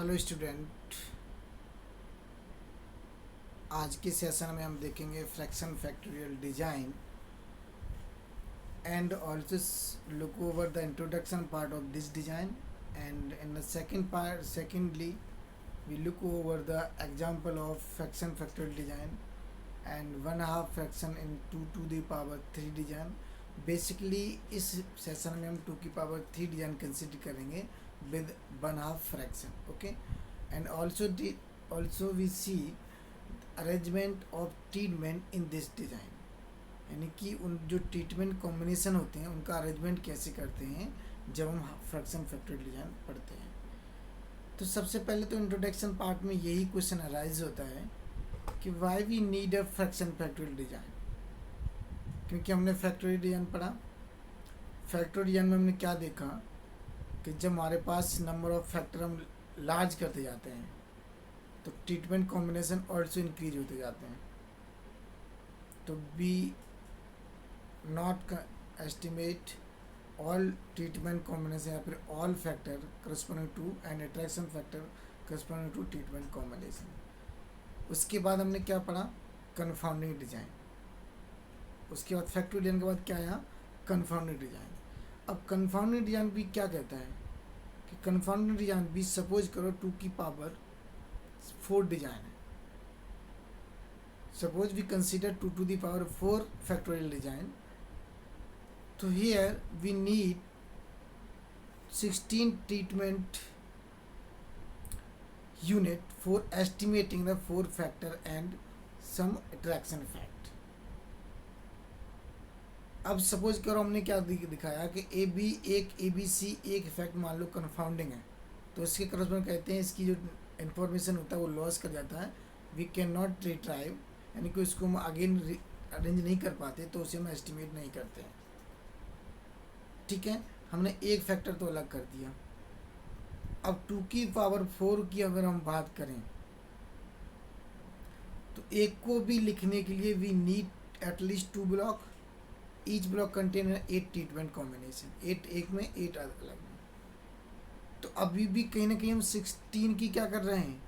Hello student, आज के session में हम देखेंगे fraction factorial design and also look over the introduction part of this design, and in the secondly we look over the example of fraction factorial design and 1/2 fraction in 2 to the power 3 design. Basically इस session में हम 2 की power 3 design consider करेंगे with 1/2 fraction. Okay, and also we see arrangement of treatment in this design, यानी कि उन जो treatment combination होते हैं उनका अरेंजमेंट कैसे करते हैं जब हम फ्रैक्शन फैक्टोरियल डिजाइन पढ़ते हैं. तो सबसे पहले तो इंट्रोडक्शन पार्ट में यही क्वेश्चन अराइज होता है कि why we need a fraction factorial design. क्योंकि हमने फैक्टोरियल डिजाइन पढ़ा. फैक्टोरियल डिजाइन में हमने क्या देखा कि जब हमारे पास नंबर ऑफ फैक्टर हम लार्ज करते जाते हैं तो ट्रीटमेंट कॉम्बिनेशन ऑल्सो इंक्रीज होते जाते हैं. तो be not estimate all treatment combination या फिर all factor corresponding to and attraction factor corresponding to treatment combination. उसके बाद हमने क्या पढ़ा? Confounding design. उसके बाद फैक्टोरियल डिजाइन के बाद क्या आया? Confounding design. अब कन्फाउंडिंग डिजाइन भी क्या कहता है कि कन्फाउंडिंग डिजाइन भी सपोज करो 2 की पावर 4 डिजाइन है. Suppose we consider 2 to the power 4 factorial design. So here we need 16 treatment unit for estimating the 4 factor and some attraction effect. अब सपोज करो हमने क्या दिखाया कि ए बी सी एक इफेक्ट मान लो कन्फाउंडिंग है, तो इसके करस्पॉन्ड कहते हैं इसकी जो इन्फॉर्मेशन होता है वो लॉस कर जाता है. वी कैन नॉट रिट्राइव, यानी कि उसको हम अगेन अरेंज नहीं कर पाते, तो उसे हम एस्टिमेट नहीं करते हैं. ठीक है, हमने एक फैक्टर तो अलग कर दिया. अब 2 की पावर 4 की अगर हम बात करें तो एक को भी लिखने के लिए we need at least 2 block. Each block contain 8 treatment combination. 8 एक में 8 अलग में. तो अभी भी कहीं ना कहीं हम 16 की क्या कर रहे हैं?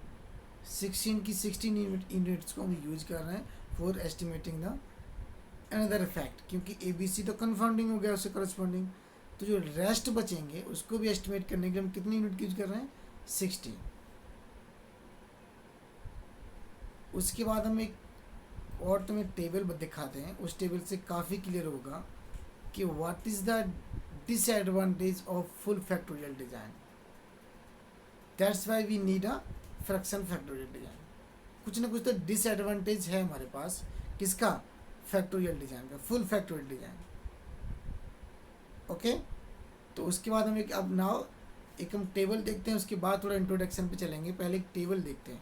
16 की 16 यूनिट्स को हम यूज कर रहे हैं for estimating the another effect, क्योंकि ए बी सी तो कन्फाउंडिंग हो गया उससे करस्पॉन्डिंग. तो जो रेस्ट बचेंगे उसको भी एस्टिमेट करने के लिए हम कितनी यूनिट यूज कर रहे हैं? 16. उसके बाद हम एक और तुम्हें टेबल दिखाते हैं. उस टेबल से काफ़ी क्लियर होगा कि what is the disadvantage of full factorial design. That's why we need a fraction factorial design. कुछ ना कुछ तो डिसएडवांटेज है हमारे पास. किसका? फैक्टोरियल डिजाइन का, फुल फैक्टोरियल डिजाइन. ओके, तो उसके बाद हम एक हम टेबल देखते हैं. उसके बाद थोड़ा इंट्रोडक्शन पे चलेंगे. पहले एक टेबल देखते हैं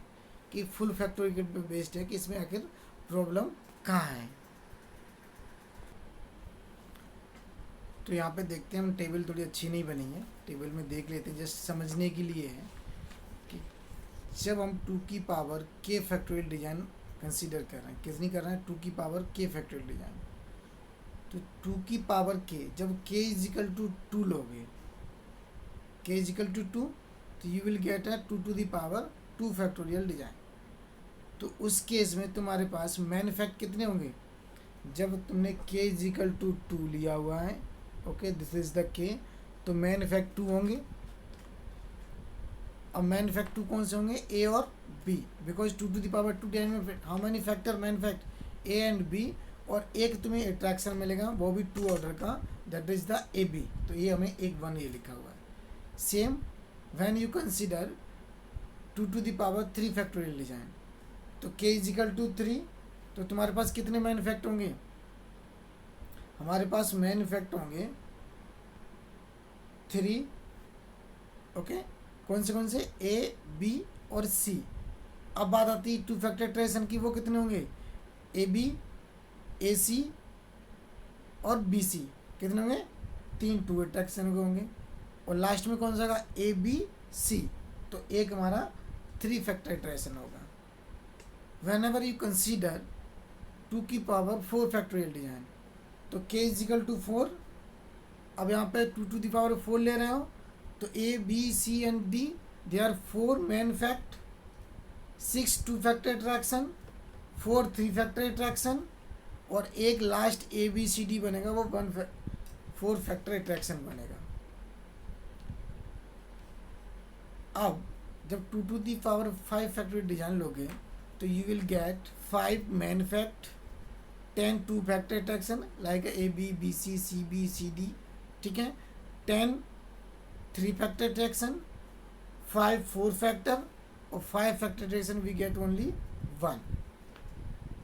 कि फुल फैक्टोरियल पे बेस्ड है कि इसमें आखिर प्रॉब्लम कहाँ है. तो यहाँ पे देखते हैं हम. टेबल थोड़ी अच्छी नहीं बनी है. टेबल में देख लेते हैं, जस्ट समझने के लिए है कि जब हम 2 की पावर के फैक्टोरियल डिजाइन कंसीडर कर रहे हैं, कितनी कर रहे हैं? 2 की पावर के फैक्टोरियल डिजाइन. तो 2 की पावर के, जब k इजिकल टू 2 लोगे, k इजिकल टू 2, तो you will get a 2 to the power 2 factorial design. तो उस केस में तुम्हारे पास मैन इफेक्ट कितने होंगे? जब तुमने k इजिकल टू 2 लिया हुआ है, okay, this is the k, तो मैन इफेक्ट 2 होंगे. अब मैन इफेक्ट 2 कौन से होंगे? ए और B, because 2 to the power 2 design में how many factor? Main effect A and B. और एक तुम्हें अट्रैक्शन मिलेगा, वो भी 2 ऑर्डर का, that is the A B. तो ये हमें 1 ये लिखा हुआ है. Same when you consider 2 to the power 3 factorial design, तो k इजिकल टू 3, तो तुम्हारे पास कितने मैन इफेक्ट होंगे? हमारे पास मैन इफेक्ट होंगे 3. ओके, कौन से? ए बी और सी. अब बात आती है 2 फैक्टर ट्रेसन की. वो कितने होंगे? ए बी, ए सी और बी सी. कितने होंगे? 3 2 अट्रैक्शन के होंगे. और लास्ट में कौन सा होगा? A B C. तो एक हमारा 3 फैक्टर ट्रेसन होगा. वेन एवर यू कंसीडर 2 की पावर 4 फैक्टोरियल डिजाइन, तो k इजिकल टू 4. अब यहाँ पे 2 टू द पावर 4 ले रहे हो, तो A B C and D they are 4 main fact, 6 two factor interaction, 4 three factor interaction, और एक लास्ट ABCD बनेगा, वो 4 फैक्टर इंट्रैक्शन बनेगा। अब जब 2 to the power 5 factorial design लोगे तो you will get 5 main fact, 10 two factor interaction like AB, BC, CB, CD, ठीक है, 10 3 फैक्टर इंट्रैक्शन, 5 4 फैक्टर, और 5 factor interaction we get only 1।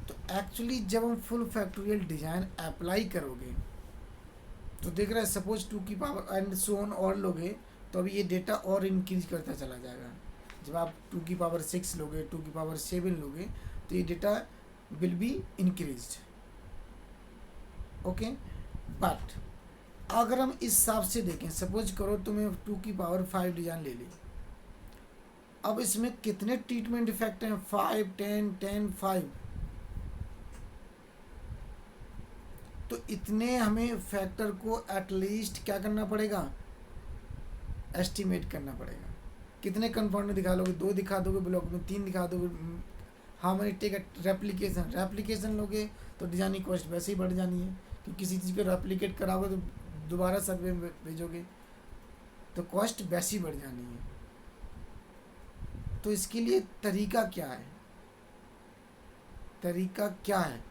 तो एक्चुअली जब हम फुल फैक्टोरियल डिजाइन अप्लाई करोगे तो देख रहे हैं, सपोज 2 की पावर एंड सो ऑन और लोगे तो अभी ये डेटा और इंक्रीज करता चला जाएगा। जब आप 2 की पावर 6 लोगे, 2 की पावर 7 लोगे तो ये data will be increased. Okay, but अगर हम इस हिसाब से देखें, सपोज करो तुम्हें 2 की पावर 5 डिजाइन ले ली, अब इसमें कितने ट्रीटमेंट इफेक्ट हैं? 5 10 10 5। तो इतने हमें फैक्टर को एटलीस्ट क्या करना पड़ेगा? एस्टिमेट करना पड़ेगा। कितने कंपाउंड दिखा लोगे? 2 दिखा दोगे ब्लॉक में, 3 दिखा दोगे। हाउ मेनी टेक रेप्लिकेशन लोगे तो डिजाइनिंग कॉस्ट वैसे ही बढ़ जानी है, क्योंकि किसी चीज़ को रेप्लिकेट कराओगे तो दोबारा सर्वे में भेजोगे तो कॉस्ट वैसे ही बढ़ जानी है। तो इसके लिए तरीका क्या है? तरीका क्या है?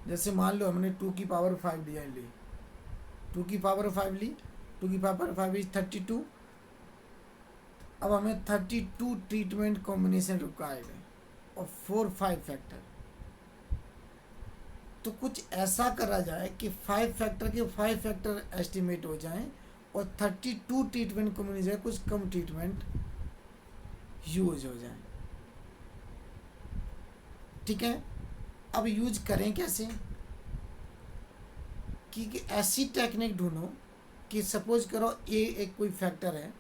जैसे मान लो हमने 2 की पावर 5 डिजाइन ली, 2 की पावर 5 ली, 2 की पावर 5 इज 32। अब हमें 32 ट्रीटमेंट कॉम्बिनेशन रिक्वायर्ड है और 4 5 फैक्टर। तो कुछ ऐसा करा जाए कि 5 फैक्टर के 5 फैक्टर एस्टिमेट हो जाएं और 32 ट्रीटमेंट कॉम्बिनेशन कुछ कम ट्रीटमेंट यूज हो जाए। ठीक है, अब यूज करें कैसे? कि ऐसी टेक्निक ढूंढो कि सपोज करो एक कोई फैक्टर है,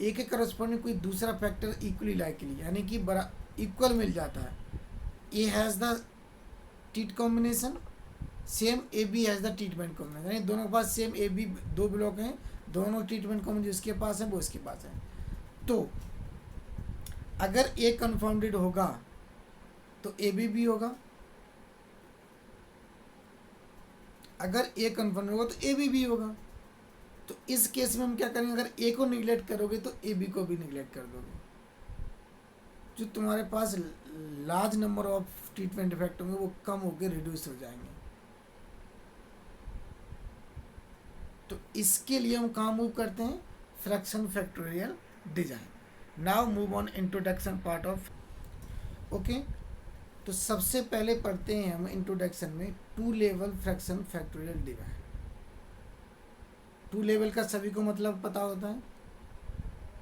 ए के करस्पॉन्डिंग कोई दूसरा फैक्टर इक्वली लाइकली, यानी कि बड़ा इक्वल मिल जाता है। ए हैज़ द टीट combination, same A B has the treatment combination, यानी दोनों के पास सेम ए बी 2 ब्लॉक हैं, दोनों ट्रीटमेंट कॉम्बिनेशन जिसके पास है वो इसके पास है। तो अगर ए कन्फाउंडेड होगा तो ए बी भी होगा, अगर ए कन्फर्म होगा तो ए भी होगा। तो इस केस में हम क्या करेंगे? अगर ए को निगलेक्ट करोगे तो ए बी को भी निगलेक्ट कर दोगे। जो तुम्हारे पास large number of treatment effect होंगे वो कम होकर रिड्यूस हो जाएंगे। तो इसके लिए हम कहाँ मूव करते हैं? Fraction factorial design. Now move on introduction part of. Okay, तो सबसे पहले पढ़ते हैं हम इंट्रोडक्शन में 2 level fraction factorial design. 2 level का सभी को मतलब पता होता है,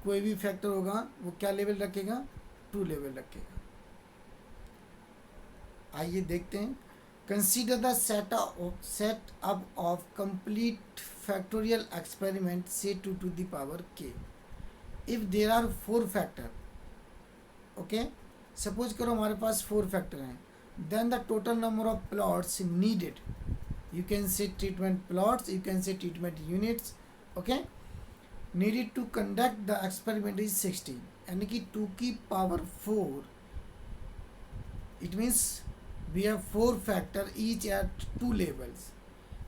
कोई भी फैक्टर होगा वो क्या लेवल रखेगा? 2 लेवल रखेगा। आइए देखते हैं। Consider the set up of complete factorial experiment से 2 to the power k if there are 4 factor. Okay, suppose करो हमारे पास 4 फैक्टर हैं, then the total number of plots needed, you can say treatment plots, you can say treatment units, okay, needed to conduct the experiment is 16, यानी कि 2 की power 4, it means we have 4 factor each at 2 levels।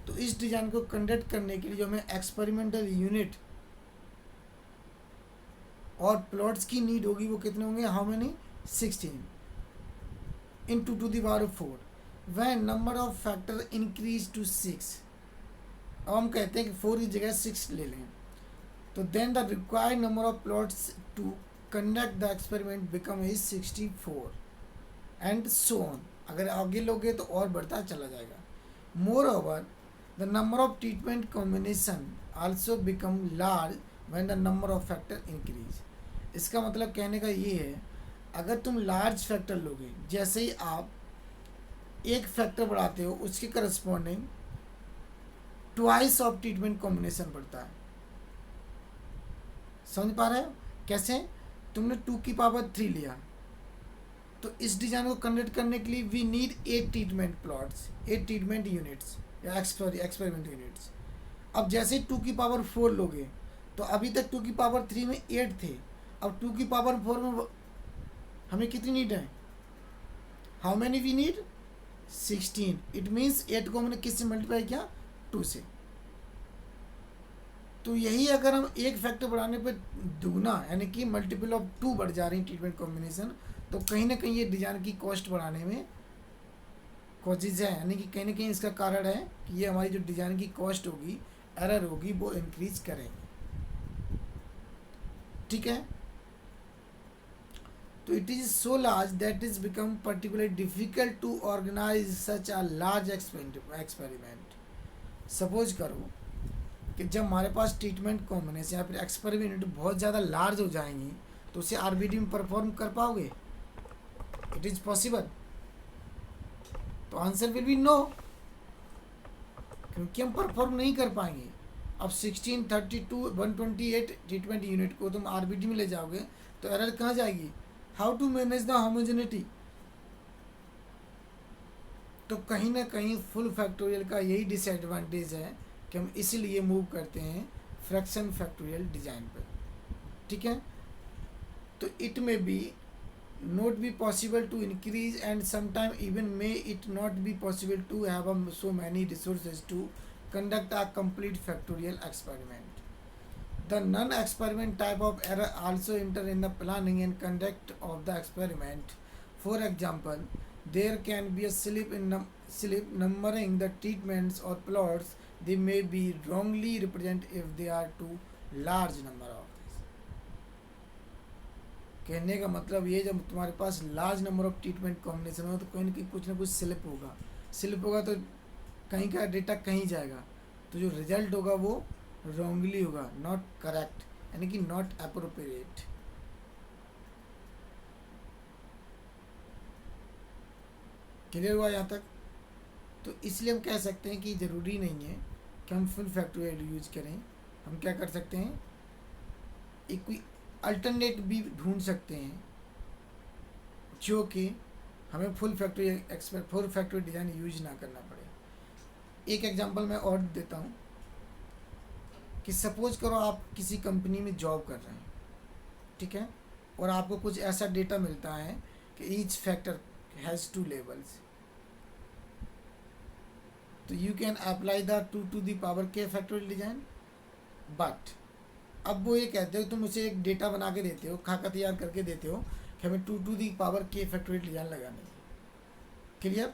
तो इस design को conduct करने के लिए जो हमें एक्सपेरिमेंटल यूनिट और प्लॉट्स की नीड होगी वो कितने होंगे? How many? 16 in 2 to the power 4 when number of factor increase to 6। अब हम कहते हैं कि 4 की जगह 6 ले लें, तो then the required number of plots to conduct the experiment become is 64 and so on। अगर आगे लोगे तो और बढ़ता चला जाएगा। Moreover, the number of treatment combination also become large when the number of factor increase। इसका मतलब कहने का ये है, अगर तुम लार्ज फैक्टर लोगे, जैसे ही आप एक फैक्टर बढ़ाते हो उसके corresponding twice of treatment combination बढ़ता है। समझ पा रहे हो कैसे? तुमने 2 की पावर 3 लिया, तो इस डिजाइन को कंडक्ट करने के लिए we need 8 treatment plots, 8 treatment units या एक्सपेरिमेंट यूनिट्स। अब जैसे 2 की पावर 4 लोगे तो अभी तक 2 की पावर 3 में 8 थे, अब 2 की पावर 4 में हमें कितनी नीड है, how many we need 16। It means 8 को हमने किससे मल्टीप्लाई किया, 2 से। तो यही अगर हम एक फैक्टर बढ़ाने पे दुगना यानी कि मल्टीपल ऑफ 2 बढ़ जा रही ट्रीटमेंट कॉम्बिनेशन, तो कहीं ना कहीं ये डिजाइन की कॉस्ट बढ़ाने में कॉजेज है, यानी कि कहीं ना कहीं इसका कारण है कि ये हमारी जो डिजाइन की कॉस्ट होगी, एरर होगी, वो इंक्रीज करेंगे। ठीक है, तो it is so large that is become particularly difficult to organise such a large experiment. Suppose करो कि जब हमारे पास ट्रीटमेंट कॉम्बिनेशन या फिर एक्सपेरिमेंट बहुत ज़्यादा लार्ज हो जाएंगी, तो उसे आरबीडी में परफॉर्म कर पाओगे, इट इज़ पॉसिबल? तो आंसर विल बी नो, क्योंकि हम परफॉर्म नहीं कर पाएंगे। अब 16, 32, 128 ट्रीटमेंट यूनिट को तुम आरबीडी में ले जाओगे तो एरर कहाँ जाएगी, how to manage the homogeneity. तो कहीं ना कहीं फुल फैक्टोरियल का यही डिसएडवांटेज है कि हम इसीलिए मूव करते हैं फ्रैक्शन फैक्टोरियल डिजाइन पर। ठीक है, तो इट में B not be possible to increase and sometime even may it not be possible to have so many resources to conduct a complete factorial experiment. The non-experiment type of error also enter in the planning and conduct of the experiment. For example, there can be a slip in slip numbering the treatments or plots. They may be wrongly represented if they are too large number of. कहने का मतलब ये, जब तुम्हारे पास large number of treatment combination हो तो कोई ना कुछ स्लिप होगा। स्लिप होगा तो कहीं का डेटा कहीं जाएगा, तो जो रिजल्ट होगा वो रॉन्गली होगा, नॉट करेक्ट, यानी कि नॉट अप्रोप्रिएट। क्लियर हुआ यहाँ तक? तो इसलिए हम कह सकते हैं कि ज़रूरी नहीं है कि हम फुल फैक्टोरियल यूज करें। हम क्या कर सकते हैं, एक कोई अल्टरनेट भी ढूंढ सकते हैं जो कि हमें फुल फैक्टरी डिज़ाइन यूज ना करना पड़े। एक एग्जांपल मैं और देता हूँ कि सपोज करो आप किसी कंपनी में जॉब कर रहे हैं, ठीक है, और आपको कुछ ऐसा डेटा मिलता है कि ईच फैक्टर हैज़ 2 लेवल्स, तो you can apply the 2 to the power k factorial design. But अब वो ये कहते हो, तुम उसे एक डेटा बना के देते हो, खाका तैयार करके देते हो कि हमें 2 to the power k factorial design लगानी है। क्लियर?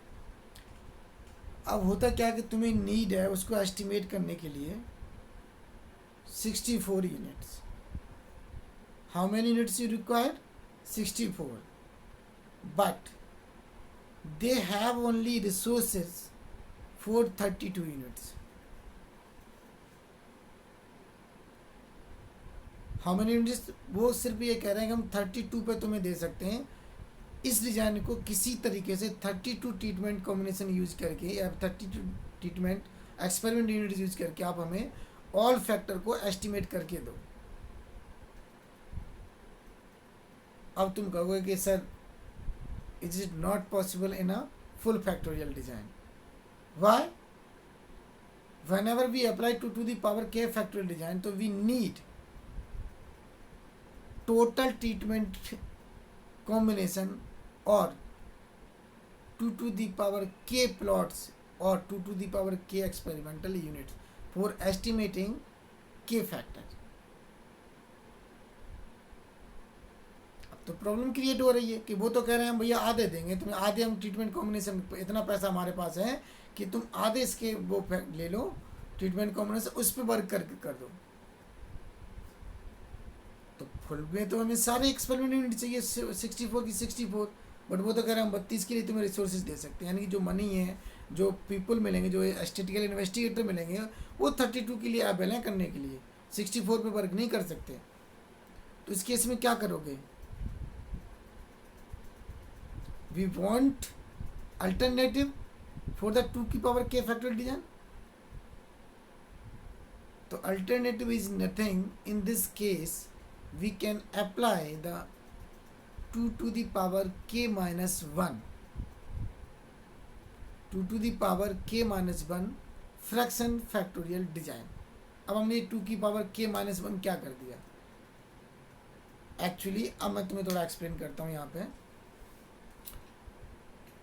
अब होता क्या कि तुम्हें नीड है उसको एस्टिमेट करने के लिए 64 units. How many units you required, 64, but they have only resources for 32 units. How many units, वो सिर्फ ये कह रहे हैं कि हम 32 पे तुम्हें दे सकते हैं। इस डिज़ाइन को किसी तरीके से 32 ट्रीटमेंट कॉम्बिनेशन यूज करके या 32 ट्रीटमेंट एक्सपेरिमेंट यूनिट यूज करके आप हमें ऑल फैक्टर को एस्टिमेट करके दो। अब तुम कहोगे कि sir is it not possible in a full factorial design. Why? whenever we apply 2 to the power k factorial design, तो we need total treatment combination or 2 to the power k plots or 2 to the power k experimental units for estimating k factor। अब तो problem create हो रही है कि वो तो कह रहे हैं भैया आधे देंगे तुम्हें, आधे हम ट्रीटमेंट कॉम्बिनेशन, इतना पैसा हमारे पास है कि तुम आधे इसके वो ले लो ट्रीटमेंट कॉम्बिनेशन, उस पर वर्क करके कर दो। तो फुल में तो हमें सारे एक्सपेरिमेंट यूनिट चाहिए 64 की 64, बट वो तो कह रहे हैं हम 32 के लिए तुम्हें रिसोर्सेज दे सकते हैं, यानी कि जो मनी है, जो पीपल मिलेंगे, जो स्टैटिस्टिकल इन्वेस्टिगेटर मिलेंगे, वो 32 के लिए अवेल है करने के लिए, 64 पे वर्क नहीं कर सकते। तो इस केस में क्या करोगे? We want alternative for the 2 की पावर k फैक्टोरियल डिजाइन। तो alternative is nothing in this case, we can apply the 2 to the power k minus 1, 2 to the power k minus 1 fraction factorial design. अब हमने 2 की power k minus 1 क्या कर दिया, actually अब मैं तुम्हें थोड़ा एक्सप्लेन करता हूँ यहाँ पे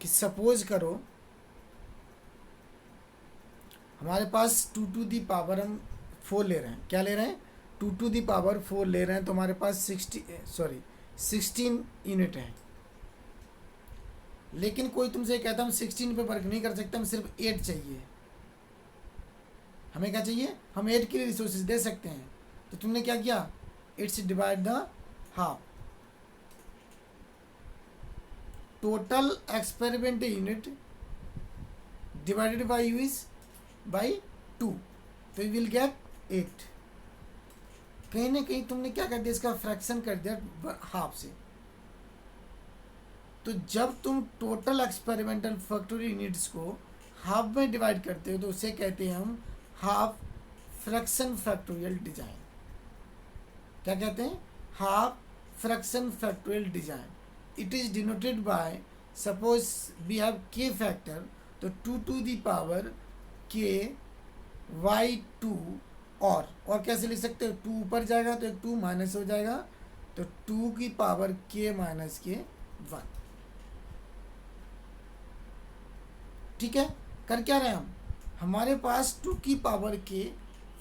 कि सपोज करो हमारे पास 2 to the power हम 4 ले रहे हैं, क्या ले रहे हैं 2 to the power 4 ले रहे हैं, तो हमारे पास 16 यूनिट है। लेकिन कोई तुमसे कहता हम 16 पे वर्क नहीं कर सकते, हम सिर्फ 8 चाहिए, हमें क्या चाहिए, हम 8 के लिए रिसोर्सेज दे सकते हैं। तो तुमने क्या किया, it's divide the half total experiment unit divided by you is by 2, तो यू विल गेट 8। कहीं ना कहीं तुमने क्या कर दिया, इसका फ्रैक्शन कर दिया हाफ से। तो जब तुम टोटल एक्सपेरिमेंटल फैक्टोरियल यूनिट्स को हाफ में डिवाइड करते हो तो उसे कहते हैं हम हाफ फ्रैक्शन फैक्टोरियल डिजाइन। क्या कहते हैं, half fraction factorial design. It is denoted by suppose we have k factor, तो 2 to the power k y 2, और कैसे लिख सकते हो, 2 ऊपर जाएगा तो 2 माइनस हो जाएगा, तो 2 की पावर k माइनस के 1। ठीक है, कर क्या रहे हैं हम, हमारे पास 2 की पावर के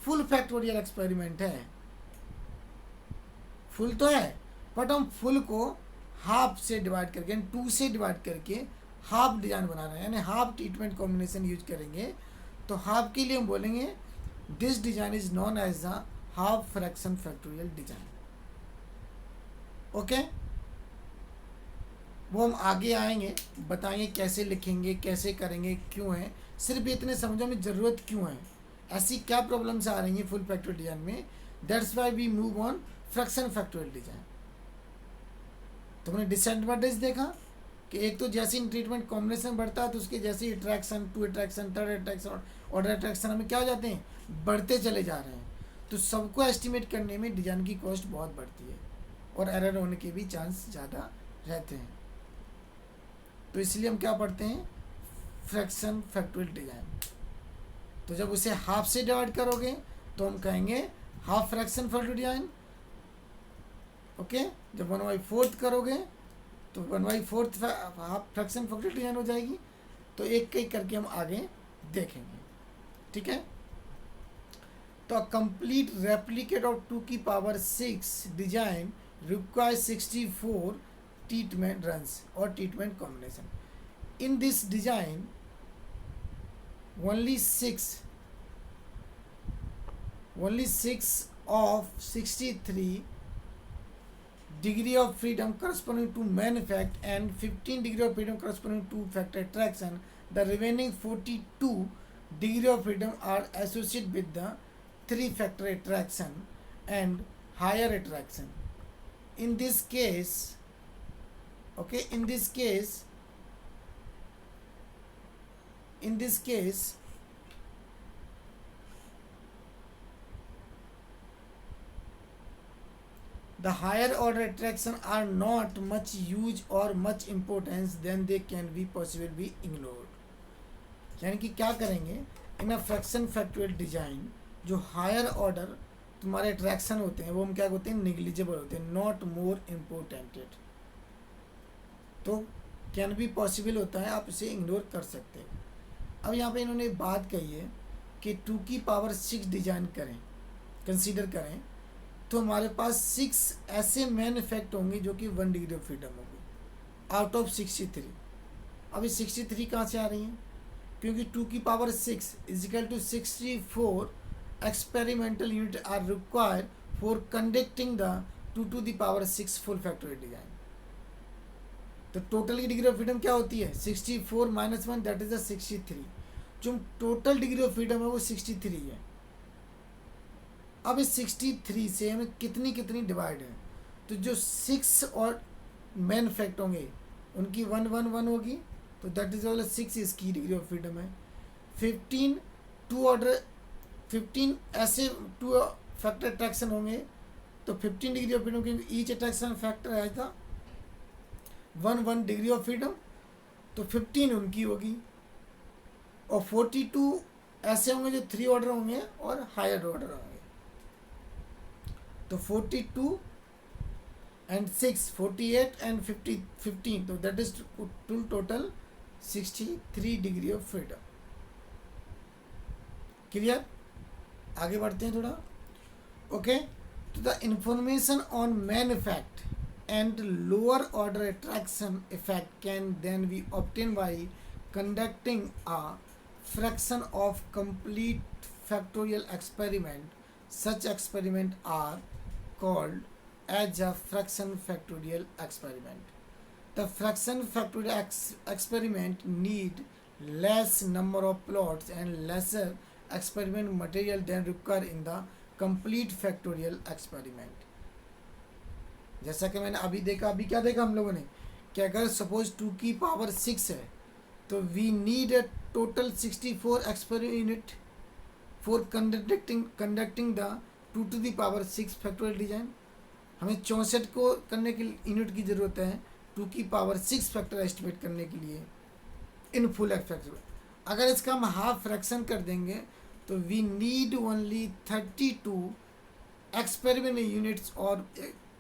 फुल फैक्टोरियल एक्सपेरिमेंट है, फुल तो है बट हम फुल को हाफ से डिवाइड करके 2 से डिवाइड करके हाफ डिजाइन बना रहे हैं, यानी हाफ ट्रीटमेंट कॉम्बिनेशन यूज करेंगे। तो हाफ के लिए हम बोलेंगे this design is known as the half fraction factorial design. Okay, वो हम आगे आएंगे, बताएंगे कैसे लिखेंगे, कैसे करेंगे, क्यों है, सिर्फ इतने समझो में ज़रूरत क्यों है, ऐसी क्या प्रॉब्लम्स आ रही हैं फुल फैक्टोरियल डिजाइन में। That's why we move on fraction factorial design. तुमने डिसएडवांटेज देखा कि एक तो जैसे इन ट्रीटमेंट कॉम्बिनेशन बढ़ता है तो उसके जैसे attraction, 2 attraction, 3rd attraction, order attraction हमें क्या हो जाते हैं, बढ़ते चले जा रहे हैं। तो सबको एस्टिमेट करने में डिजाइन की कॉस्ट बहुत बढ़ती है और एरर होने के भी चांस ज़्यादा रहते हैं। तो इसलिए हम क्या पढ़ते हैं, फ्रैक्शन फैक्टोरियल डिजाइन। तो जब उसे हाफ से डिवाइड करोगे तो हम कहेंगे half fraction factorial design. Okay, जब 1/4 करोगे तो 1/4 हाफ फ्रैक्शन फैक्टोरियल डिजाइन हो जाएगी। तो एक एक करके हम आगे देखेंगे। ठीक है, तो कंप्लीट रेप्लिकेट ऑफ 2 की power 6 design require 64 treatment runs or treatment combination. In this design, only 6 of 63 degree of freedom corresponding to main effect and 15 degree of freedom corresponding to factor attraction. The remaining 42 degree of freedom are associated with the 3 factor attraction and higher attraction. In this case, okay, in this case the higher order attraction are not much use or much importance, then they can be possible be ignored. यानी कि क्या करेंगे, इन अ fraction factorial design जो higher order तुम्हारे attraction होते हैं वो हम क्या होते हैं, निग्लिजिबल होते हैं, नॉट मोर इम्पोर्टेंटेड। तो कैन भी पॉसिबल होता है, आप इसे इग्नोर कर सकते हैं। अब यहाँ पे इन्होंने बात कही है कि 2 की पावर 6 डिजाइन करें, कंसीडर करें, तो हमारे पास 6 ऐसे मेन इफेक्ट होंगे जो कि 1 डिग्री ऑफ फ्रीडम होगी आउट ऑफ 63। अब ये 63 कहाँ से आ रही हैं, क्योंकि 2 की power 6 is equal to 64 experimental unit are required for conducting the 2 to the power 6 full factorial design. तो टोटल की डिग्री ऑफ फ्रीडम क्या होती है, 64 - 1 दैट इज द 63। जो टोटल डिग्री ऑफ फ्रीडम है वो 63 है। अब इस 63 से हमें कितनी कितनी डिवाइड है, तो जो 6 और मेन फैक्ट होंगे उनकी 1 1 1 होगी, तो दैट इज ऑल 6 इसकी डिग्री ऑफ फ्रीडम है। 15 2 ऑर्डर 15 ऐसे 2 फैक्टर अट्रैक्शन होंगे तो 15 डिग्री ऑफ फ्रीडम, क्योंकि ईच अट्रैक्शन फैक्टर है था 1 1 डिग्री ऑफ फ्रीडम, तो 15 उनकी होगी। और 42 ऐसे होंगे जो 3 ऑर्डर होंगे और हायर ऑर्डर होंगे, तो 42 and 6 48 and 50 15, so that is total 63 degree of freedom. Clear? आगे बढ़ते हैं थोड़ा. ओके, तो the information on man effect and lower order attraction effect can then be obtained by conducting a fraction of complete factorial experiment. Such experiments are called as a fraction factorial experiment. The fraction factorial experiment need less number of plots and lesser experiment material than required in the complete factorial experiment. जैसा कि मैंने अभी देखा, अभी क्या देखा हम लोगों ने कि अगर सपोज 2 की पावर 6 है तो we need a total 64 experiment unit for conducting the 2 to the power 6 factorial design. हमें 64 को करने के यूनिट की ज़रूरत है 2 की पावर 6 फैक्टर एस्टिमेट करने के लिए इन फुल फैक्टर. अगर इसका हम हाफ फ्रैक्शन कर देंगे तो we need only 32 experiment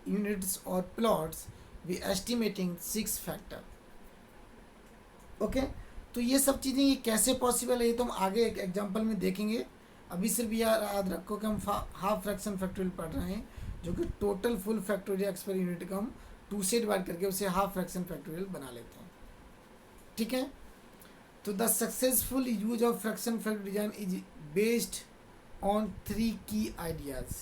units और plots we estimating 6 factor. Okay, तो ये सब चीज़ें ये कैसे पॉसिबल है ये तो हम आगे एक एग्जांपल में देखेंगे. अभी सिर्फ याद रखो कि हम हाफ फ्रैक्शन फैक्टोरियल पढ़ रहे हैं जो कि total full factorial experiment unit को हम 2 से डिवाइड करके उसे हाफ फ्रैक्शन फैक्टोरियल बना लेते हैं. ठीक है, तो the successful use of fraction factorial design is based on 3 की आइडियाज़.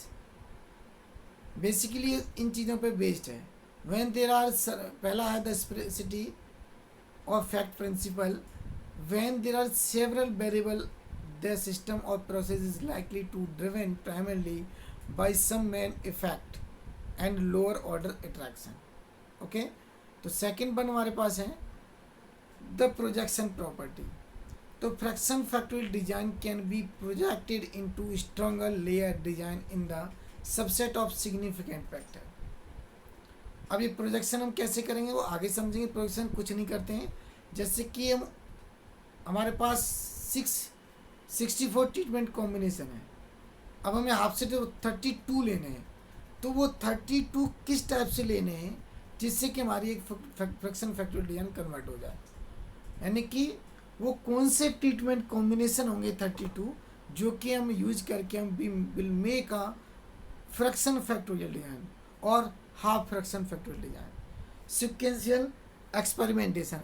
बेसिकली इन चीज़ों पे बेस्ड है. व्हेन देर आर, पहला है द स्पेसिफिसिटी और fact principle. When there are several variable the system और process is likely to driven primarily by some main effect and lower order attraction. Okay, तो second one हमारे पास है the projection property. तो fraction factorial design can be projected into stronger layer design in the subset of significant factor. अब ये projection हम कैसे करेंगे वो आगे समझेंगे. प्रोजेक्शन कुछ नहीं करते हैं, जैसे कि हमारे पास 64 ट्रीटमेंट कॉम्बिनेशन है. अब हमें हाफ से 32 लेने हैं, तो वो 32 किस टाइप से लेने हैं जिससे कि हमारी एक फ्रैक्शन फैक्टोरियल डिजाइन कन्वर्ट हो जाए. यानी कि वो कौन से ट्रीटमेंट कॉम्बिनेशन होंगे 32 जो कि हम यूज करके हम will make a fraction factorial design और half fraction factorial design. Sequential experimentation.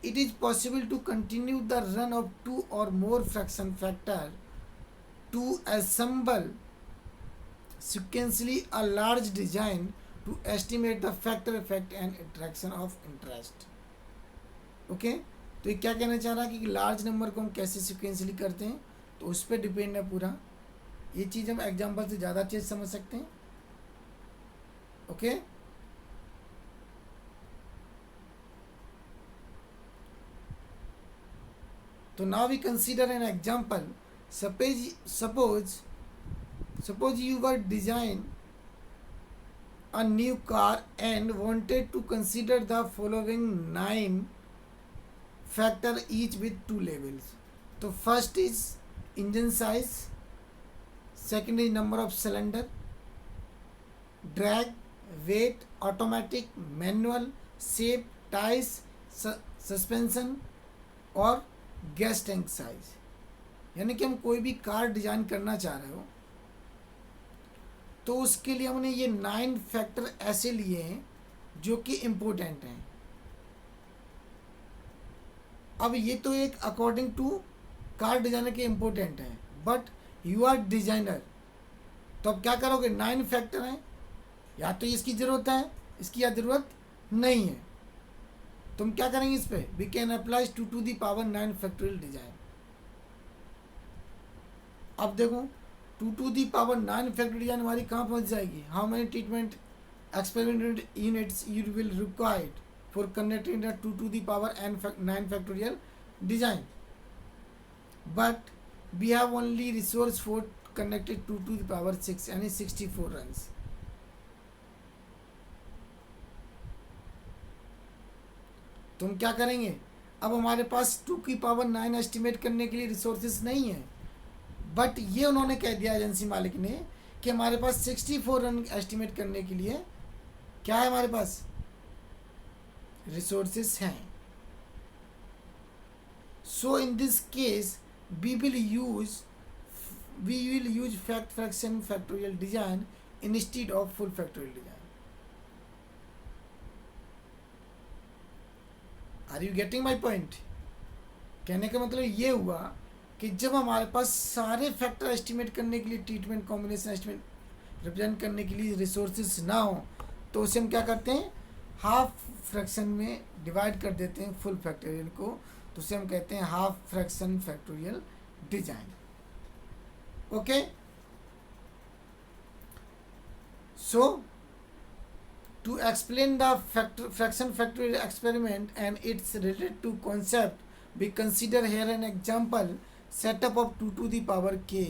It is possible to continue the run of 2 or more fraction factor to assemble sequentially a large design to estimate the factor effect and attraction of interest. Okay? तो ये क्या कहना चाह रहा है कि large number को हम कैसे सिक्वेंशली करते हैं तो उस पर डिपेंड है पूरा. ये चीज़ हम एग्जाम्पल से ज़्यादा अच्छे से समझ सकते हैं. ओके, तो now we consider an example. Suppose you were design a new car and wanted to consider the following 9 factor each with 2 labels. So first is engine size, second is number of cylinder, drag, weight, automatic, manual, shape, tires, suspension और gas tank size. यानी कि हम कोई भी car design करना चाह रहे हो तो उसके लिए हमने ये 9 फैक्टर ऐसे लिए हैं जो कि इम्पोर्टेंट हैं. अब ये तो एक अकॉर्डिंग टू कार डिजाइनर के इम्पोर्टेंट हैं, बट यू आर डिजाइनर तो अब क्या करोगे. 9 फैक्टर हैं, या तो इसकी ज़रूरत है, इसकी या ज़रूरत नहीं है. तुम क्या करेंगे इस पे. We can apply 2 to the power 9 factorial design. अब देखो 2 to the power 9 factorial design हमारी कहाँ पहुँच जाएगी. How many treatment experiment units you will required for conducting the 2 to the power 9 factorial design. But we have only resource for conducted 2 to the power 6 यानी 64 runs. तो हम क्या करेंगे. अब हमारे पास 2 की पावर 9 एस्टिमेट करने के लिए रिसोर्सेज नहीं है, बट ये उन्होंने कह दिया एजेंसी मालिक ने कि हमारे पास 64 रन एस्टिमेट करने के लिए क्या है हमारे पास, रिसोर्सेस हैं. So in this case we will use fact fraction factorial design instead of full factorial design. Are you getting my point? कहने का मतलब ये हुआ कि जब हमारे पास सारे फैक्टर एस्टिमेट करने के लिए, ट्रीटमेंट कॉम्बिनेशन एस्टिमेट रिप्रेजेंट करने के लिए रिसोर्सेज ना हो, तो उसे हम क्या करते हैं, हाफ फ्रैक्शन में डिवाइड कर देते हैं फुल फैक्टोरियल को. तो उसे हम कहते हैं half fraction factorial design. Okay, so to explain the fraction factorial experiment and its related to concept, we consider here an example setup of 2 to the power k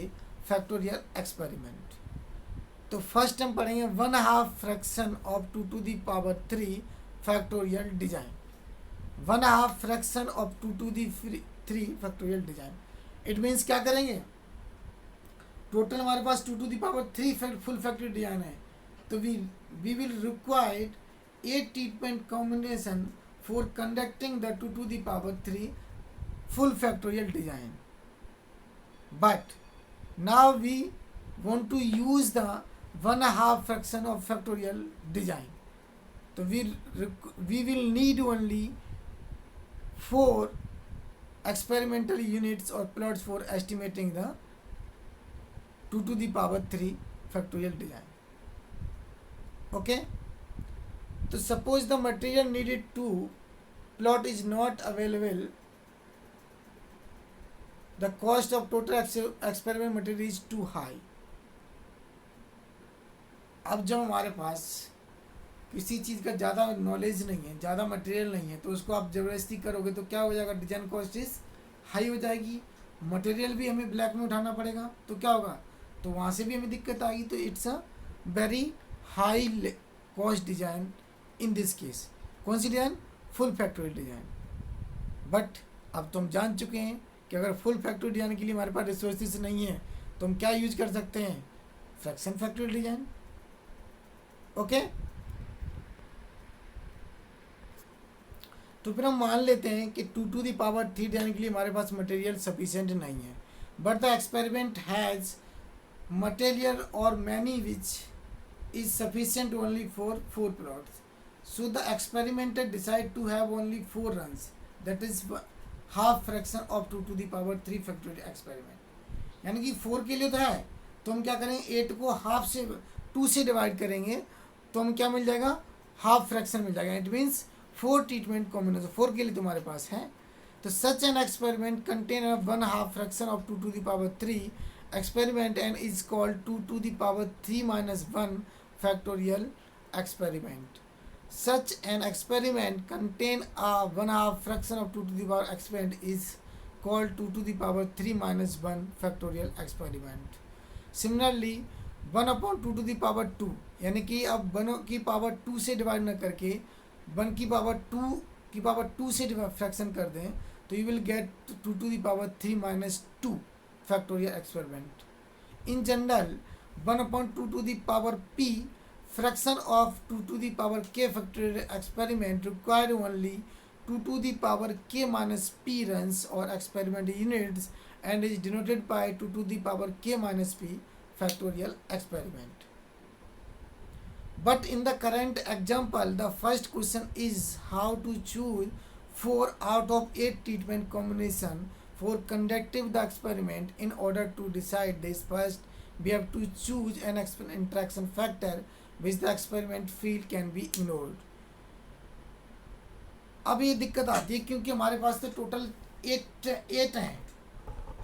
factorial experiment. तो first हम पढ़ेंगे 1/2 fraction of 2 to the power 3 factorial design. 1/2 fraction of 2 to the 3 factorial design. It means क्या करेंगे, total हमारे पास 2 to the power 3 full factorial design है. तो we will require 8 treatment combination for conducting the 2 to the power 3 full factorial design. But now we want to use the 1/2 fraction of factorial design. So we will need only 4 experimental units or plots for estimating the 2 to the power 3 factorial design. Okay, so suppose the material needed to plot is not available, the cost of total experiment material is too high. अब जब हमारे पास किसी चीज़ का ज़्यादा knowledge नहीं है, ज़्यादा material नहीं है, तो उसको आप ज़बरदस्ती करोगे तो क्या हो जाएगा, डिजाइन कॉस्ट इज हाई हो जाएगी. मटेरियल भी हमें ब्लैक में उठाना पड़ेगा, तो क्या होगा, तो वहाँ से भी हमें दिक्कत आएगी. तो it's a very high cost design in this case. कौन सी design, full factorial design. But अब तो हम जान चुके हैं कि अगर फुल फैक्टोरियल डिजाइन के लिए हमारे पास रिसोर्सेज नहीं है, तो हम क्या यूज कर सकते हैं, फ्रैक्शन फैक्टोरियल डिजाइन. ओके, तो फिर हम मान लेते हैं कि 2 to the power 3 डिजाइन के लिए हमारे पास मटेरियल सफिशिएंट नहीं है, but the experiment has material और many which is sufficient only for 4 plots. So the experimenter decide to have only 4 runs, that is half fraction of 2 to the power 3 factorial experiment. यानी कि 4 के लिए तो है, तो हम क्या करेंगे, 8 को हाफ से 2 से डिवाइड करेंगे, तो हम क्या मिल जाएगा, हाफ फ्रैक्शन मिल जाएगा. इट मीन्स 4 ट्रीटमेंट कॉम्बिनेशन 4 के लिए तुम्हारे पास है. तो such an experiment contain 1/2 fraction of 2 to the power 3 experiment and is called 2 to the power 3 minus 1 factorial experiment. Such an experiment contain a 1/2 fraction of 2 to the power experiment is called 2 to the power 3 minus 1 factorial experiment. Similarly 1/2 to the power 2, यानी कि अब 1 की power 2 से divide न करके 1 की power 2 से fraction कर दें, तो you will gate 2 to the power 3 minus 2 factorial experiment. In general 1/2 to the power p fraction of 2 to the power k factorial experiment require only 2 to the power k minus p runs or experiment units and is denoted by 2 to the power k minus p factorial experiment. But in the current example, the first question is how to choose 4 out of 8 treatment combination for conducting the experiment. In order to decide this, first we have to choose an interaction factor which the experiment field can be ignored. अब ये दिक्कत आती है क्योंकि हमारे पास तो total 8 हैं.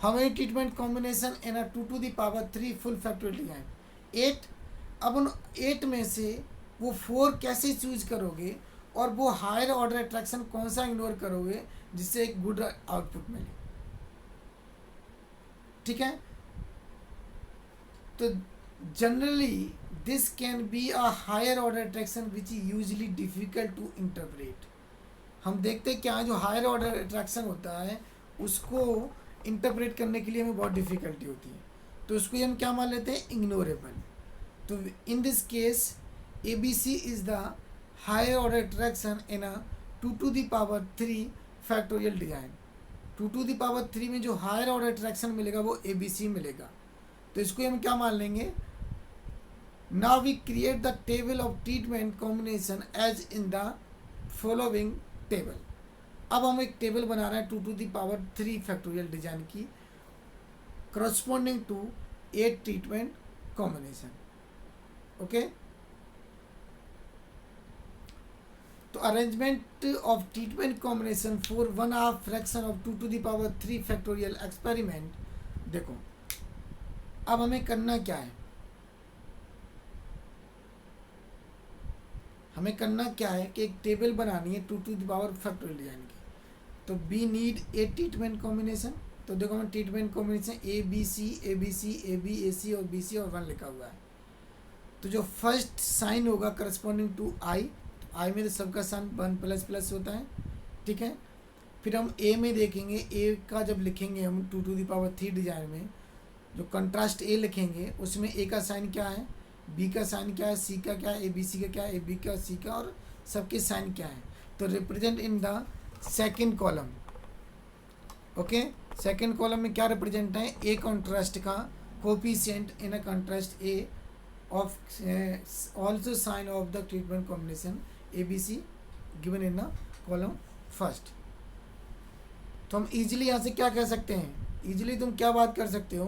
हमें treatment combination in 2 to the power 3 full factorial design 8. अब उन 8 में से वो 4 कैसे चूज करोगे और वो हायर ऑर्डर अट्रैक्शन कौन सा इग्नोर करोगे जिससे एक गुड आउटपुट मिले. ठीक है, तो generally this can be a higher order attraction which is usually difficult to interpret. हम देखते हैं क्या जो हायर ऑर्डर अट्रैक्शन होता है उसको इंटरप्रेट करने के लिए हमें बहुत डिफिकल्टी होती है, तो उसको हम क्या मान लेते हैं, इग्नोरेबल. तो इन this case ABC is the higher order attraction in a 2 to the power 3 factorial design. 2 to the power 3 में जो हायर ऑर्डर अट्रैक्शन मिलेगा वो ABC मिलेगा। तो इसको हम क्या मान लेंगे, now we create the table of treatment combination as in the following table. अब हम एक टेबल बना रहे हैं 2 to the power 3 factorial design की, corresponding to 8 treatment combination. Okay, तो arrangement of treatment combination for 1/2 fraction of 2 to the power 3 factorial experiment. देखो अब हमें करना क्या है, हमें करना क्या है कि एक टेबल बनानी है 2 to the power factorial design की। तो वी नीड 8 ट्रीटमेंट कॉम्बिनेशन। तो देखो हमें treatment combination ABC ABC AB AC और BC और 1 लिखा हुआ है। तो जो फर्स्ट साइन होगा करस्पॉन्डिंग टू I, आई में तो सबका साइन 1++ होता है, ठीक है। फिर हम ए में देखेंगे, ए का जब लिखेंगे हम 2 to the power 3 डिजाइन में, जो कंट्रास्ट ए लिखेंगे उसमें ए का साइन क्या है, बी का साइन क्या है, सी का क्या है, ABC का क्या है, AB का, सी का, और सबके साइन क्या है। तो represent in the second column. Okay, second column में क्या रिप्रेजेंट है, ए कॉन्ट्रास्ट का coefficient in a contrast A of also sign of the treatment combination ABC given in the column first. तो हम इजीली यहाँ से क्या कह सकते हैं, इजीली तुम क्या बात कर सकते हो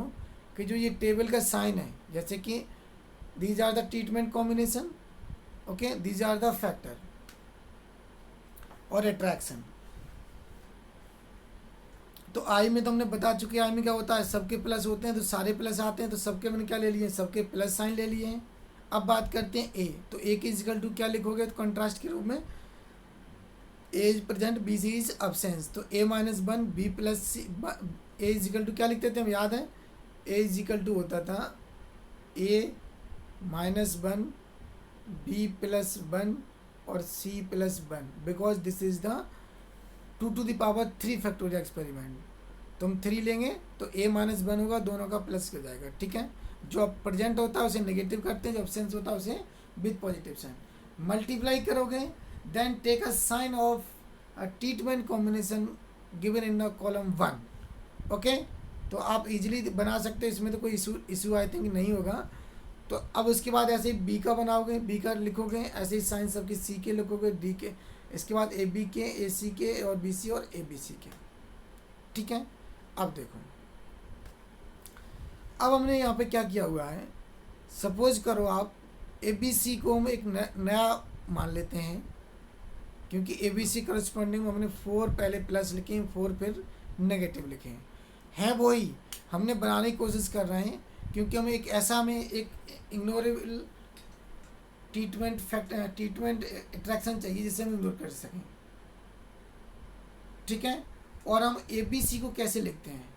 कि जो ये टेबल का साइन है, जैसे कि these are the treatment combination, okay, these are the factor और अट्रैक्शन। तो आई में तो हमने बता चुके हैं, आई में क्या होता है, सबके प्लस होते हैं तो सारे प्लस आते हैं, तो सबके मैंने क्या ले लिए, सबके प्लस साइन ले लिए हैं। अब बात करते हैं ए, तो ए के इक्वल टू क्या लिखोगे, तो कंट्रास्ट के रूप में A is present BC is absence, तो A-1 B+C, A is equal to क्या लिखते थे हम, याद है, ए इज इक्वल टू होता था A-1 B+1 और C+1, because this is the 2 to the power 3 factorial experiment. तो हम 3 लेंगे तो A-1 होगा, दोनों का प्लस हो जाएगा, ठीक है। जो प्रेजेंट होता है उसे नेगेटिव करते हैं, जो एब्सेंस होता है उसे विद पॉजिटिव साइन। मल्टीप्लाई करोगे then take a sign of a treatment combination given in the column 1। Okay, तो आप इजीली बना सकते हो, इसमें तो कोई इशू आई थिंक नहीं होगा। तो अब उसके बाद ऐसे ही बी का बनाओगे, बी का लिखोगे, ऐसे ही साइन सबके सी के लिखोगे, डी के, इसके बाद AB के, AC के और BC और ABC के, ठीक है। अब देखो, अब हमने यहाँ पे क्या किया हुआ है, सपोज करो आप ABC को हम एक नया मान लेते हैं, क्योंकि ABC करस्पॉन्डिंग हमने 4 पहले प्लस लिखे हैं, 4 फिर नेगेटिव लिखे हैं वही हमने बनाने की कोशिश कर रहे हैं, क्योंकि हमें एक ऐसा, हमें एक इग्नोरेबल ट्रीटमेंट अट्रैक्शन चाहिए जिसे हम इग्नोर कर सकें, ठीक है। और हम ABC को कैसे लिखते हैं,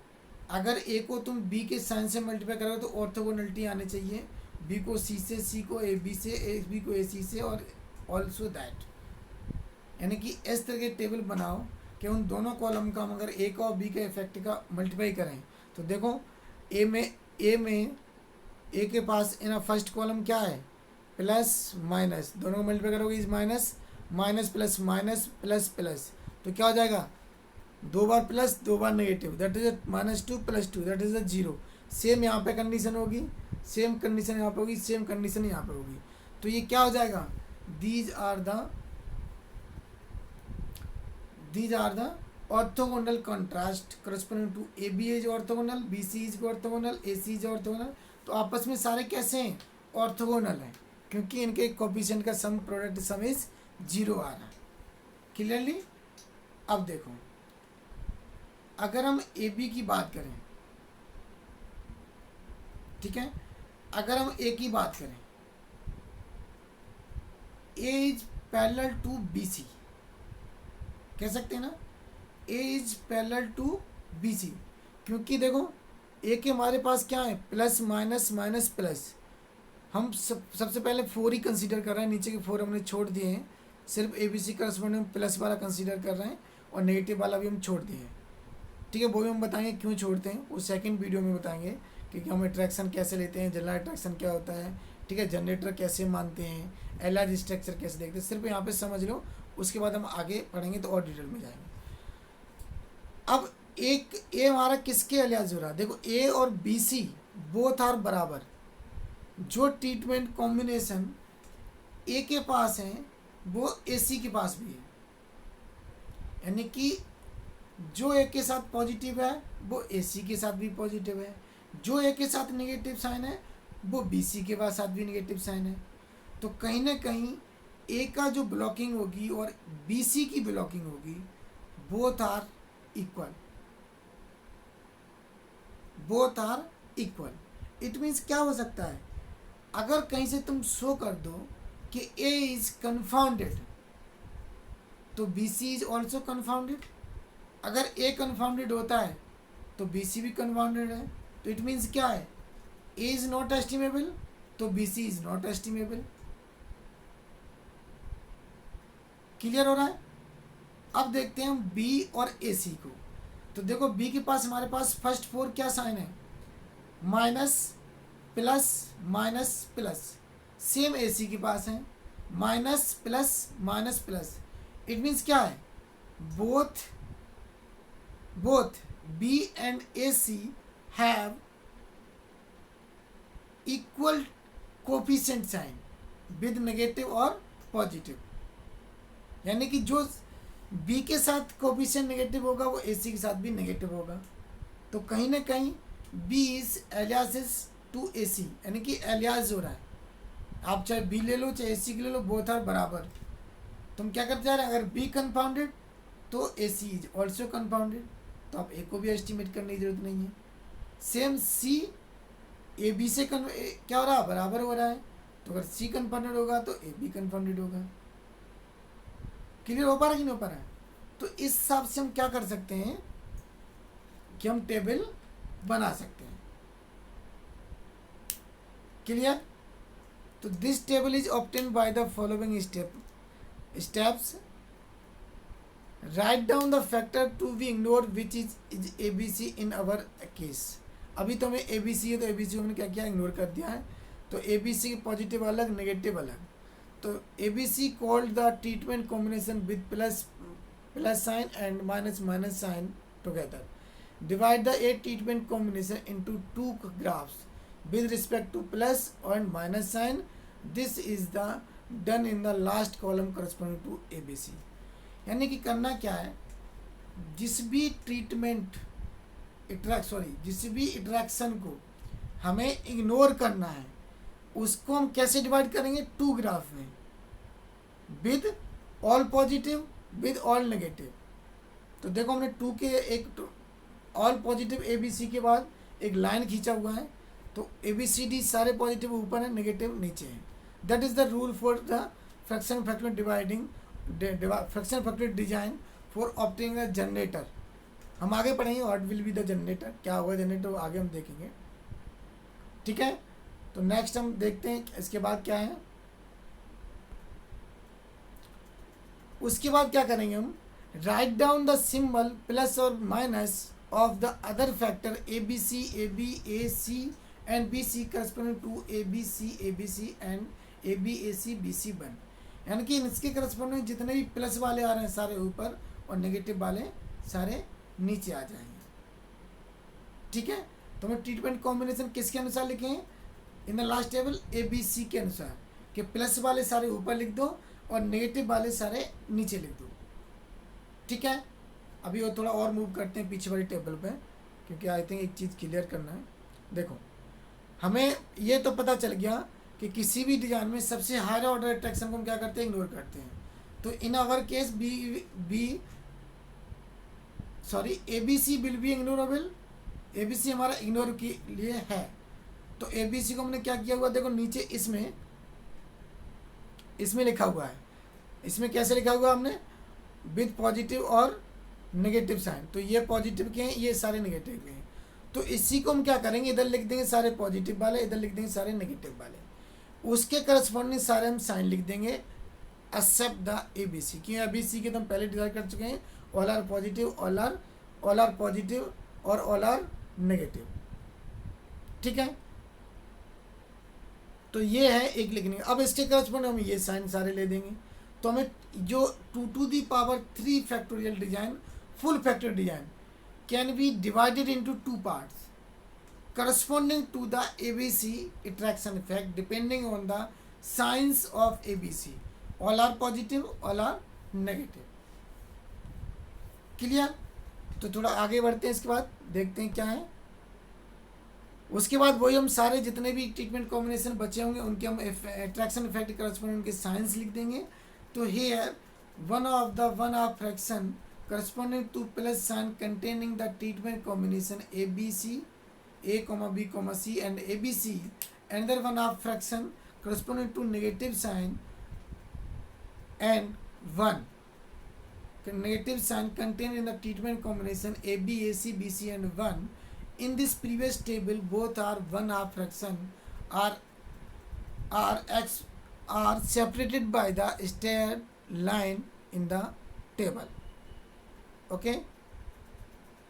अगर A को तुम B के साइन से मल्टीप्लाई करोगे तो ऑर्थोगोनलिटी आनी चाहिए, B को C से, C को AB से, AB को AC से, और ऑल्सो दैट, यानी कि इस तरह के टेबल बनाओ कि उन दोनों कॉलम का हम अगर A का और B के इफेक्ट का मल्टीप्लाई करें तो देखो A में A के पास इन फर्स्ट कॉलम क्या है, प्लस माइनस, दोनों को मल्टीप्लाई करोगे is minus, minus plus minus plus plus, तो क्या हो जाएगा, 2 बार प्लस 2 बार negative, that is -2 + 2 that is 0। Same यहाँ पे कंडीशन होगी, सेम कंडीशन यहाँ पे होगी, सेम कंडीशन यहाँ पे होगी, तो ये क्या हो जाएगा, these are the orthogonal contrast corresponding to AB is orthogonal, BC is orthogonal, AC is orthogonal. तो आपस में सारे कैसे हैं, ऑर्थोगोनल हैं, क्योंकि इनके कोफिशिएंट का सम प्रोडक्ट सम इज 0 आ रहा है, क्लियरली। अब देखो, अगर हम AB की बात करें, ठीक है, अगर हम A की बात करें, A is parallel to BC, कह सकते हैं ना, A is parallel to BC, क्योंकि देखो A के हमारे पास क्या है, प्लस माइनस माइनस प्लस, हम सबसे पहले 4 ही कंसीडर कर रहे हैं, नीचे के 4 हमने छोड़ दिए हैं, सिर्फ ABC करस्पॉन्डिंग प्लस वाला कंसीडर कर रहे हैं, और नेगेटिव वाला भी हम छोड़ दिए हैं, ठीक है। वो भी हम बताएंगे क्यों छोड़ते हैं, वो सेकंड वीडियो में बताएंगे कि हम अट्रैक्शन कैसे लेते हैं, जनरल अट्रैक्शन क्या होता है, ठीक है, जनरेटर कैसे मानते हैं, एलआर स्ट्रक्चर कैसे देखते हैं, सिर्फ यहाँ पे समझ लो, उसके बाद हम आगे पढ़ेंगे तो और डिटेल में जाएंगे। अब एक ए हमारा किसके एलियास हो रहा है, देखो ए और बी सी बोथ आर बराबर। जो ट्रीटमेंट कॉम्बिनेशन ए के पास है वो ए सी के पास भी है, यानी कि जो ए के साथ पॉजिटिव है वो ए सी के साथ भी पॉजिटिव है, जो ए के साथ नेगेटिव साइन है वो बी सी के साथ भी नेगेटिव साइन है। तो कहीं ना कहीं ए का जो ब्लॉकिंग होगी और बी सी की ब्लॉकिंग होगी, both are equal, both are equal. It means क्या हो सकता है, अगर कहीं से तुम शो कर दो कि ए इज कन्फाउंडेड तो बी सी इज ऑल्सो कन्फाउंडेड। अगर ए कन्फाउंडेड होता है तो बी सी भी कन्फाउंडेड है। तो इट मीन्स क्या है, ए इज नॉट एस्टिमेबल तो B C is not estimable. Clear हो रहा है। अब देखते हैं हम बी और ए सी को। तो देखो बी के पास हमारे पास फर्स्ट फोर क्या साइन है, minus plus minus plus. Same A C के पास है minus plus minus plus. It means क्या है, both B and A C have equal coefficient sign with negative और पॉजिटिव। यानी कि जो बी के साथ कोफिशिएंट नेगेटिव होगा वो ए सी के साथ भी नेगेटिव होगा। तो कहीं ना कहीं बी इज एलियासिस टू ए सी, यानी कि एलियास हो रहा है। आप चाहे बी ले लो चाहे ए सी ले लो, बोथ आर बराबर। तुम क्या करते जा रहे हैं, अगर बी कन्फाउंडेड तो ए सी इज ऑल्सो कन्फाउंडेड, तो आप ए को भी एस्टिमेट करने की जरूरत नहीं है। सेम सी ए बी से क्या हो रहा है, बराबर हो रहा है। तो अगर सी कन्फाउंडेड होगा तो ए बी कन्फाउंडेड होगा। क्लियर हो पा रहा है कि नहीं हो पा रहा है। तो इस हिसाब से हम क्या कर सकते हैं कि हम टेबल बना सकते हैं। क्लियर। तो this table is obtain by the following steps. Write down the factor to be ignore which is A B C in our case. अभी तो हमें ए बी सी है तो ए बी सी को हमने क्या किया, इग्नोर कर दिया है। तो ए बी सी पॉजिटिव अलग नेगेटिव अलग। तो A B C called the treatment combination with plus sign and minus minus sign together. Divide the A treatment combination into two graphs with respect to plus and minus sign. This is the done in the last column corresponding to ABC। यानी कि करना क्या है, जिस भी interaction को हमें ignore करना है उसको हम कैसे डिवाइड करेंगे, टू ग्राफ में, with all positive with all negative. तो देखो हमने टू के एक all positive A B C के बाद एक लाइन खींचा हुआ है। तो ए बी सी डी सारे पॉजिटिव ऊपर है, नेगेटिव नीचे है। That is the rule for the fraction factor dividing fraction factor design for obtaining a generator. हम आगे पढ़ेंगे what will be the generator, क्या होगा जनरेटर, वो आगे हम देखेंगे। ठीक है। तो नेक्स्ट हम देखते हैं इसके बाद क्या है। उसके बाद क्या करेंगे हम, write down the symbol plus और minus of the other factor A B C A B A C and BC corresponding to ABC and ABAC BC बन। यानी कि इसके करस्पॉन्डिंग जितने भी प्लस वाले आ रहे हैं सारे ऊपर और नेगेटिव वाले सारे नीचे आ जाएंगे। ठीक है। तो हम ट्रीटमेंट कॉम्बिनेशन किसके अनुसार लिखे हैं, in the last table ABC के अनुसार, कि प्लस वाले सारे ऊपर लिख दो और नेगेटिव वाले सारे नीचे लिख दो। ठीक है। अभी वो थोड़ा और मूव करते हैं पीछे वाली टेबल पे, क्योंकि आई थिंक एक चीज़ क्लियर करना है। देखो हमें ये तो पता चल गया कि किसी भी डिजाइन में सबसे हायर ऑर्डर अट्रैक्शन को हम क्या करते हैं, इग्नोर करते हैं। तो in our case A B C will be ignorable. A B C हमारा इग्नोर के लिए है। तो ए बी सी को हमने क्या किया हुआ, देखो नीचे इसमें लिखा हुआ है। इसमें कैसे लिखा हुआ हमने, विद पॉजिटिव और नेगेटिव साइन। तो ये पॉजिटिव के हैं, ये सारे नेगेटिव के हैं। तो इसी को हम क्या करेंगे, इधर लिख देंगे सारे पॉजिटिव वाले, इधर लिख देंगे सारे नेगेटिव वाले। उसके करस्पॉन्डिंग सारे हम साइन लिख देंगे except the A B C. क्यों, ए बी सी के तो हम पहले डिसाइड कर चुके हैं, all are positive, all are positive और ऑल आर नेगेटिव। ठीक है। तो ये है एक लिखने। अब इसके करस्पॉन्ड हम ये साइन सारे ले देंगे, तो हमें जो 2⁻³ factorial design, full factorial design can B divided into 2 parts corresponding to the ABC attraction effect depending on the signs of ABC. All are positive, all are negative. Clear? तो थोड़ा आगे बढ़ते हैं, इसके बाद देखते हैं क्या है। उसके बाद वही हम सारे जितने भी ट्रीटमेंट कॉम्बिनेशन बचे होंगे उनके हम अट्रैक्शन इफेक्ट करस्पॉन्डिंग उनके साइंस लिख देंगे। तो here one of fraction corresponding two plus sign containing the treatment combination ABC A, B, C and ABC. Another one of fraction corresponding to negative sign and 1 negative sign contained in the treatment combination AB, AC, BC and 1. In this previous table, both are one half fraction are separated by the straight line in the table. Okay.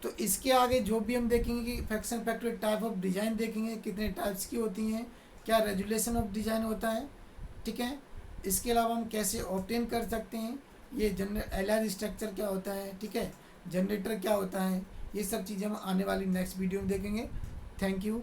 तो इसके आगे जो भी हम देखेंगे कि fraction factorial type of design देखेंगे, कितने टाइप्स की होती हैं, क्या रेजुलेशन ऑफ डिजाइन होता है, ठीक है। इसके अलावा हम कैसे ऑब्टेन कर सकते हैं, ये LR स्ट्रक्चर क्या होता है, ठीक है, जनरेटर क्या होता है, ये सब चीज़ें हम आने वाली नेक्स्ट वीडियो में देखेंगे। Thank you.